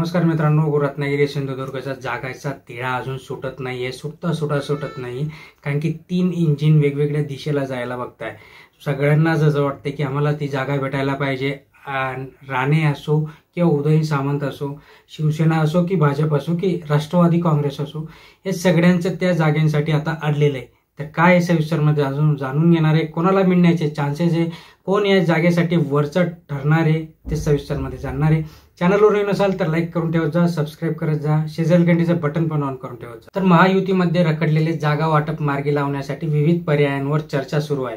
नमस्कार मित्रांनो, रत्नागिरी सिंधुदुर्गचा जागायचा तिढा अजून सुटत नाहीये. सुटत नाही, कारण की 3 इंजिन वेगवेगळ्या दिशेला जायला बघताय. सगळ्यांनाच असं वाटतं की आम्हाला ती जागा भेटायला पाहिजे. राणे असो किंवा उदयन सामंत असो, शिवसेना असो की भाजप असो की राष्ट्रवादी काँग्रेस असो, हे सगळ्यांचं त्या जागांसाठी आता अडलेलं आहे. तर काय सविस्तरमध्ये अजून जाणून घेणार आहे, कोणाला मिळण्याचे चान्सेस आहे, कोण या जागेसाठी वरचं ठरणार आहे, ते सविस्तरमध्ये जाणणार आहे. चॅनलवर नवीन असाल तर लाईक करून ठेवत जा, सबस्क्राईब करत जा, शेजारी घंटीचं बटन पण ऑन करून ठेवत जा. तर महायुतीमध्ये रखडलेले जागा वाटप मार्गी लावण्यासाठी विविध पर्यायांवर चर्चा सुरू आहे.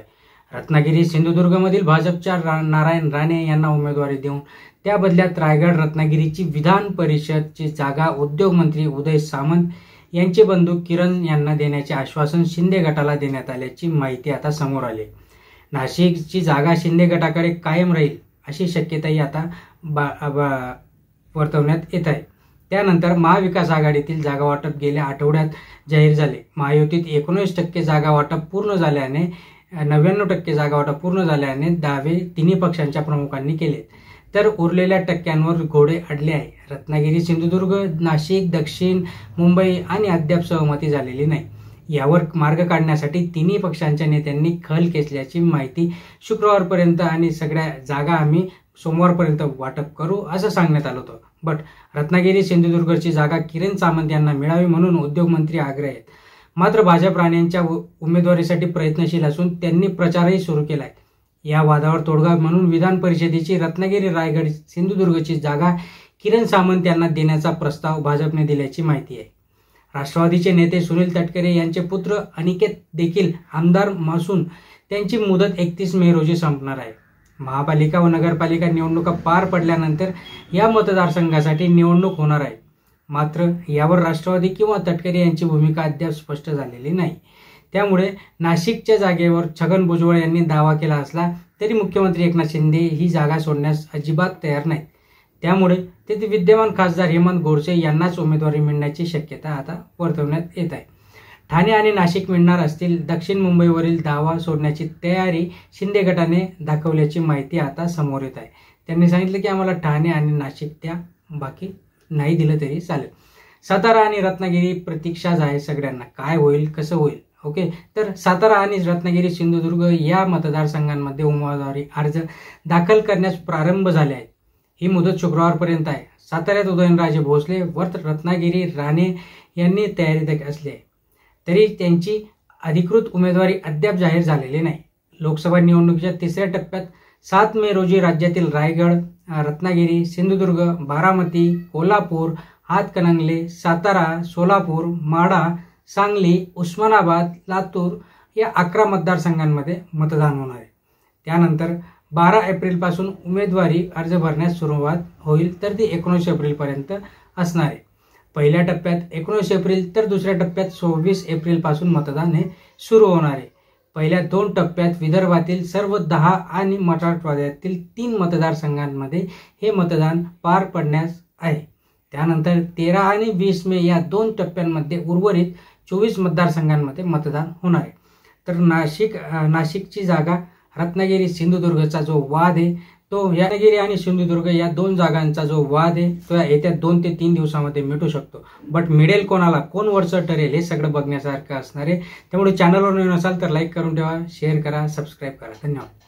रत्नागिरी सिंधुदुर्गमधील भाजपच्या नारायण राणे यांना उमेदवारी देऊन त्या बदल्यात रायगड रत्नागिरीची विधान परिषदची जागा उद्योगमंत्री उदय सामंत यांचे बंधू किरण यांना देण्याचे आश्वासन शिंदे गटाला देण्यात आल्याची माहिती आता समोर आली. नाशिकची जागा शिंदे गटाकडे कायम राहील अशी शक्यताही आता वर्तवण्यात येत आहे. त्यानंतर महाविकास आघाडीतील जागा वाटप गेल्या आठवड्यात जाहीर झाले. महायुतीत 19% जागा वाटप पूर्ण झाल्याने 99% जागा वाटप पूर्ण झाल्याने दावे तिन्ही पक्षांच्या प्रमुखांनी केले. तर उरलेल्या टक्क्यांवर घोडे अडले आहे. रत्नागिरी, सिंधुदुर्ग, नाशिक, दक्षिण मुंबई आणि अद्याप सहमती झालेली नाही. यावर मार्ग काढण्यासाठी तिन्ही पक्षांच्या नेत्यांनी खल खेचल्याची माहिती शुक्रवारपर्यंत आणि सगळ्या जागा आम्ही सोमवारपर्यंत वाटप करू असं सांगण्यात आलं होतं. बट रत्नागिरी सिंधुदुर्गची जागा किरण सामंत यांना मिळावी म्हणून उद्योगमंत्री आग्रही आहेत. मात्र भाजप राणेंच्या उमेदवारीसाठी प्रयत्नशील असून त्यांनी प्रचारही सुरू केलाय. या वादावर तोडगा म्हणून विधान परिषदेची रत्नागिरी, रायगड, सिंधुदुर्गची जागा किरण सामंत यांना देण्याचा प्रस्ताव भाजपने दिल्याची माहिती आहे. राष्ट्रवादीचे नेते सुनील तटकरे यांचे पुत्र अनिकेत देखील आमदार असून त्यांची मुदत 31 मे रोजी संपणार आहे. महापालिका व नगरपालिका निवडणुका पार पडल्यानंतर या मतदारसंघासाठी निवडणूक होणार आहे. मात्र यावर राष्ट्रवादी किंवा तटकरे यांची भूमिका अद्याप स्पष्ट झालेली नाही. त्यामुळे नाशिकच्या जागेवर छगन भुजबळ यांनी दावा केला असला तरी मुख्यमंत्री एकनाथ शिंदे ही जागा सोडण्यास अजिबात तयार नाहीत. त्यामुळे तेथे विद्यमान खासदार हेमंत गोडसे यांनाच उमेदवारी मिळण्याची शक्यता आता वर्तवण्यात येत आहे. ठाणे आणि नाशिक मिळणार असतील. दक्षिण मुंबईवरील दावा सोडण्याची तयारी शिंदे गटाने दाखवल्याची माहिती आता समोर येत आहे. त्यांनी सांगितलं की आम्हाला ठाणे आणि नाशिक त्या, बाकी नाही दिलं तरी चालेल. सातारा आणि रत्नागिरी प्रतीक्षाच आहे सगळ्यांना, काय होईल कसं होईल. ओके, तर सातारा आणि रत्नागिरी, सिंधुदुर्ग या मतदारसंघांमध्ये उमेदवारी अर्ज दाखल करण्यास प्रारंभ झाले आहेत. ही मुदत शुक्रवारपर्यंत आहे. साताऱ्यात उदयनराजे भोसले व रत्नागिरी राणे यांनी तयारी असली आहे, तरी त्यांची अधिकृत उमेदवारी अद्याप जाहीर झालेली नाही. लोकसभा निवडणुकीच्या 3ऱ्या टप्प्यात 7 मे रोजी राज्यातील रायगड, रत्नागिरी, सिंधुदुर्ग, बारामती, कोल्हापूर, हातकणंगले, सातारा, सोलापूर, माढा, सांगली, उस्मानाबाद, लातूर या 11 मतदारसंघांमध्ये मतदान होणार आहे. त्यानंतर 12 एप्रिलपासून उमेदवारी अर्ज भरण्यास सुरुवात होईल, तर ती 19 एप्रिलपर्यंत असणार आहे. पहिल्या टप्प्यात 19 एप्रिल तर दुसऱ्या टप्प्यात 26 एप्रिलपासून मतदान हे सुरू होणार आहे. पहिल्या 2 टप्प्यात विदर्भातील सर्व 10 आणि मराठवाड्यातील 3 मतदारसंघांमध्ये हे मतदान पार पडण्यास आहे. त्यानंतर 13 आणि 20 मे या 2 टप्प्यांमध्ये उर्वरित 24 मतदारसंघांमध्ये मतदान होणार आहे. तर नाशिकची जागा, रत्नागिरी सिंधुदुर्गचा जो वाद आहे तो, रत्नागिरी आणि सिंधुदुर्ग या 2 जागांचा जो वाद आहे तो येत्या 2 ते 3 दिवसामध्ये मिटू शकतो. बट मिळेल कोणाला, कोण वरचं ठरेल हे सगळं बघण्यासारखं असणार आहे. त्यामुळे चॅनलवर नवीन असाल तर लाईक करून ठेवा, शेअर करा, सबस्क्राईब करा. धन्यवाद.